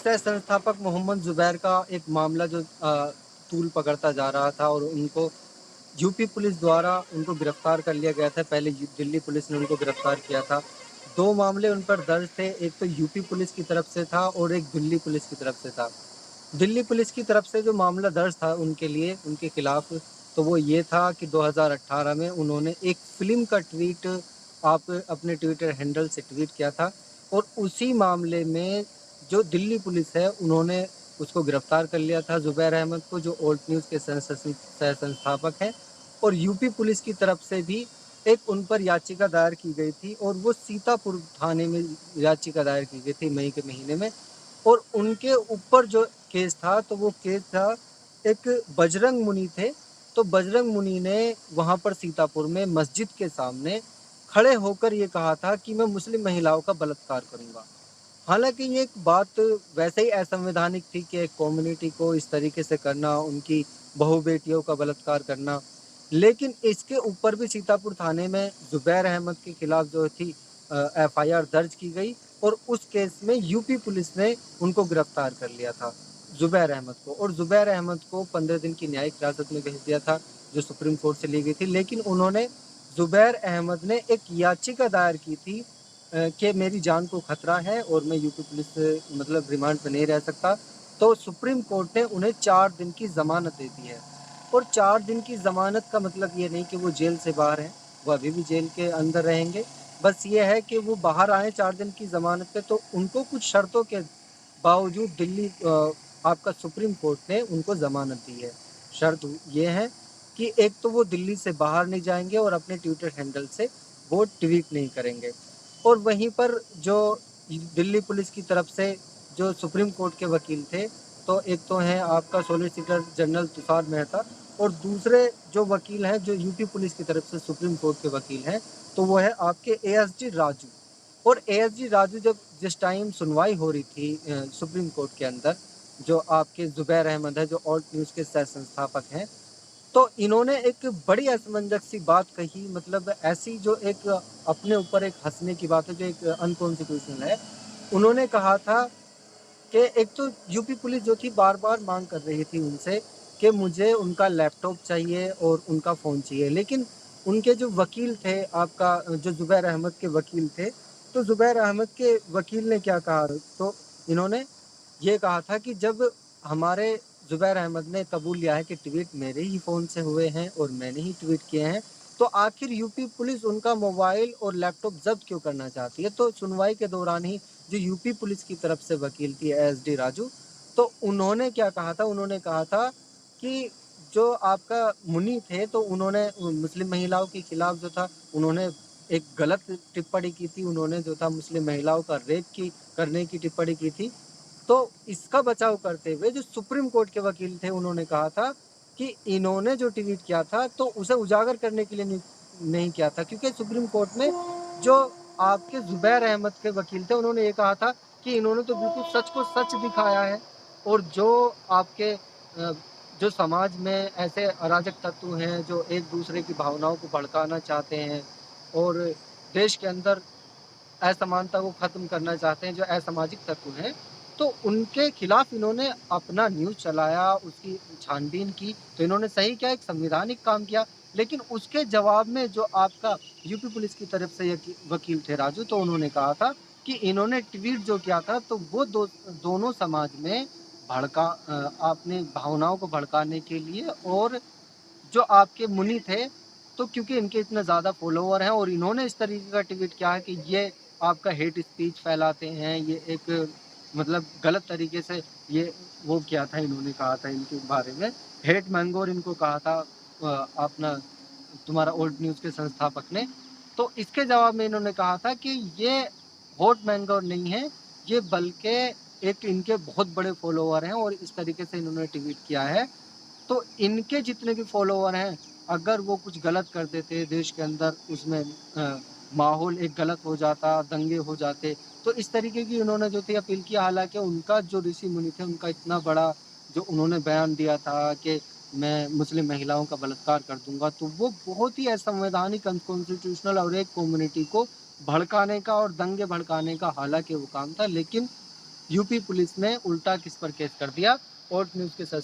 सह संस्थापक मोहम्मद ज़ुबैर का एक मामला जो तूल पकड़ता जा रहा था और उनको यूपी पुलिस द्वारा उनको गिरफ्तार कर लिया गया था। पहले दिल्ली पुलिस ने उनको गिरफ्तार किया था। 2 मामले उन पर दर्ज थे, एक तो यूपी पुलिस की तरफ से था और एक दिल्ली पुलिस की तरफ से था। दिल्ली पुलिस की तरफ से जो मामला दर्ज था उनके लिए, उनके खिलाफ, तो वो ये था कि 2018 में उन्होंने एक फ़िल्म का ट्वीट आप अपने ट्विटर हैंडल से ट्वीट किया था और उसी मामले में जो दिल्ली पुलिस है उन्होंने उसको गिरफ्तार कर लिया था ज़ुबैर अहमद को, जो ओल्ड न्यूज़ के सह संस्थापक हैं। और यूपी पुलिस की तरफ से भी एक उन पर याचिका दायर की गई थी और वो सीतापुर थाने में याचिका दायर की गई थी मई के महीने में। और उनके ऊपर जो केस था तो वो केस था, एक बजरंग मुनि थे। तो बजरंग मुनि ने वहाँ पर सीतापुर में मस्जिद के सामने खड़े होकर ये कहा था कि मैं मुस्लिम महिलाओं का बलात्कार करूँगा। हालाँकि ये एक बात वैसे ही असंवैधानिक थी कि एक कम्युनिटी को इस तरीके से करना, उनकी बहू-बेटियों का बलात्कार करना। लेकिन इसके ऊपर भी सीतापुर थाने में ज़ुबैर अहमद के खिलाफ जो थी एफआईआर दर्ज की गई और उस केस में यूपी पुलिस ने उनको गिरफ्तार कर लिया था, ज़ुबैर अहमद को। और ज़ुबैर अहमद को 15 दिन की न्यायिक हिरासत में भेज दिया था, जो सुप्रीम कोर्ट से ली गई थी। लेकिन उन्होंने ज़ुबैर अहमद ने एक याचिका दायर की थी कि मेरी जान को खतरा है और मैं यूपी पुलिस से मतलब रिमांड पे नहीं रह सकता। तो सुप्रीम कोर्ट ने उन्हें 4 दिन की ज़मानत दे दी है। और 4 दिन की ज़मानत का मतलब ये नहीं कि वो जेल से बाहर हैं, वो अभी भी जेल के अंदर रहेंगे। बस ये है कि वो बाहर आएँ 4 दिन की ज़मानत पे, तो उनको कुछ शर्तों के बावजूद दिल्ली आपका सुप्रीम कोर्ट ने उनको ज़मानत दी है। शर्त ये है कि एक तो वो दिल्ली से बाहर नहीं जाएँगे और अपने ट्विटर हैंडल से वो ट्वीट नहीं करेंगे। और वहीं पर जो दिल्ली पुलिस की तरफ से जो सुप्रीम कोर्ट के वकील थे, तो एक तो हैं आपका सॉलिसिटर जनरल तुषार मेहता और दूसरे जो वकील हैं, जो यूपी पुलिस की तरफ से सुप्रीम कोर्ट के वकील हैं, तो वो है आपके एएसजी राजू। और एएसजी राजू जब जिस टाइम सुनवाई हो रही थी सुप्रीम कोर्ट के अंदर, जो आपके ज़ुबैर अहमद है, जो ऑल्ट न्यूज़ के सह संस्थापक हैं, तो इन्होंने एक बड़ी असमंजस सी बात कही, मतलब ऐसी जो एक अपने ऊपर एक हँसने की बात है, जो एक अनकॉन्स्टिट्यूशनल है। उन्होंने कहा था कि एक तो यूपी पुलिस जो थी बार-बार माँग कर रही थी उनसे कि मुझे उनका लैपटॉप चाहिए और उनका फ़ोन चाहिए। लेकिन उनके जो वकील थे, आपका जो ज़ुबैर अहमद के वकील थे, तो ज़ुबैर अहमद के वकील ने क्या कहा, तो इन्होंने ये कहा था कि जब हमारे ज़ुबैर अहमद ने कबूल लिया है कि ट्वीट मेरे ही फ़ोन से हुए हैं और मैंने ही ट्वीट किए हैं, तो आखिर यूपी पुलिस उनका मोबाइल और लैपटॉप ज़ब्त क्यों करना चाहती है? तो सुनवाई के दौरान ही जो यूपी पुलिस की तरफ से वकील थी एसडी राजू, तो उन्होंने क्या कहा था, उन्होंने कहा था कि जो आपका मुनि थे, तो उन्होंने मुस्लिम महिलाओं के खिलाफ जो था, उन्होंने एक गलत टिप्पणी की थी, उन्होंने जो था मुस्लिम महिलाओं का रेप की करने की टिप्पणी की थी। तो इसका बचाव करते हुए जो सुप्रीम कोर्ट के वकील थे, उन्होंने कहा था कि इन्होंने जो ट्वीट किया था, तो उसे उजागर करने के लिए नहीं किया था, क्योंकि सुप्रीम कोर्ट में जो आपके ज़ुबैर अहमद के वकील थे, उन्होंने ये कहा था कि इन्होंने तो बिल्कुल सच को सच दिखाया है और जो आपके जो समाज में ऐसे अराजक तत्व हैं, जो एक-दूसरे की भावनाओं को भड़काना चाहते हैं और देश के अंदर असमानता को खत्म करना चाहते हैं, जो असामाजिक तत्व हैं, तो उनके खिलाफ इन्होंने अपना न्यूज़ चलाया, उसकी छानबीन की, तो इन्होंने सही किया, एक संवैधानिक काम किया। लेकिन उसके जवाब में जो आपका यूपी पुलिस की तरफ से वकील थे राजू, तो उन्होंने कहा था कि इन्होंने ट्वीट जो किया था, तो वो दोनों समाज में अपनी भावनाओं को भड़काने के लिए, और जो आपके मुनि थे, तो क्योंकि इनके इतने ज़्यादा फॉलोवर हैं और इन्होंने इस तरीके का ट्वीट किया है कि ये आपका हेट स्पीच फैलाते हैं, ये एक मतलब गलत तरीके से ये वो किया था, इन्होंने कहा था इनके बारे में, हेट मैंगोर इनको कहा था अपना तुम्हारा ओल्ड न्यूज़ के संस्थापक ने। तो इसके जवाब में इन्होंने कहा था कि ये वोट मैंगोर नहीं है, ये बल्कि एक इनके बहुत बड़े फॉलोवर हैं और इस तरीके से इन्होंने ट्वीट किया है। तो इनके जितने भी फॉलोवर हैं, अगर वो कुछ गलत कर देते देश के अंदर, उसमें माहौल एक गलत हो जाता, दंगे हो जाते, तो इस तरीके की उन्होंने जो थी अपील की। हालाँकि उनका जो ऋषि मुनि थे, उनका इतना बड़ा जो उन्होंने बयान दिया था कि मैं मुस्लिम महिलाओं का बलात्कार कर दूँगा, तो वो बहुत ही असंवैधानिक, अनकॉन्स्टिट्यूशनल और एक कम्युनिटी को भड़काने का और दंगे भड़काने का हालाँकि वो काम था। लेकिन यूपी पुलिस ने उल्टा किस पर केस कर दिया। ओट न्यूज़ के सह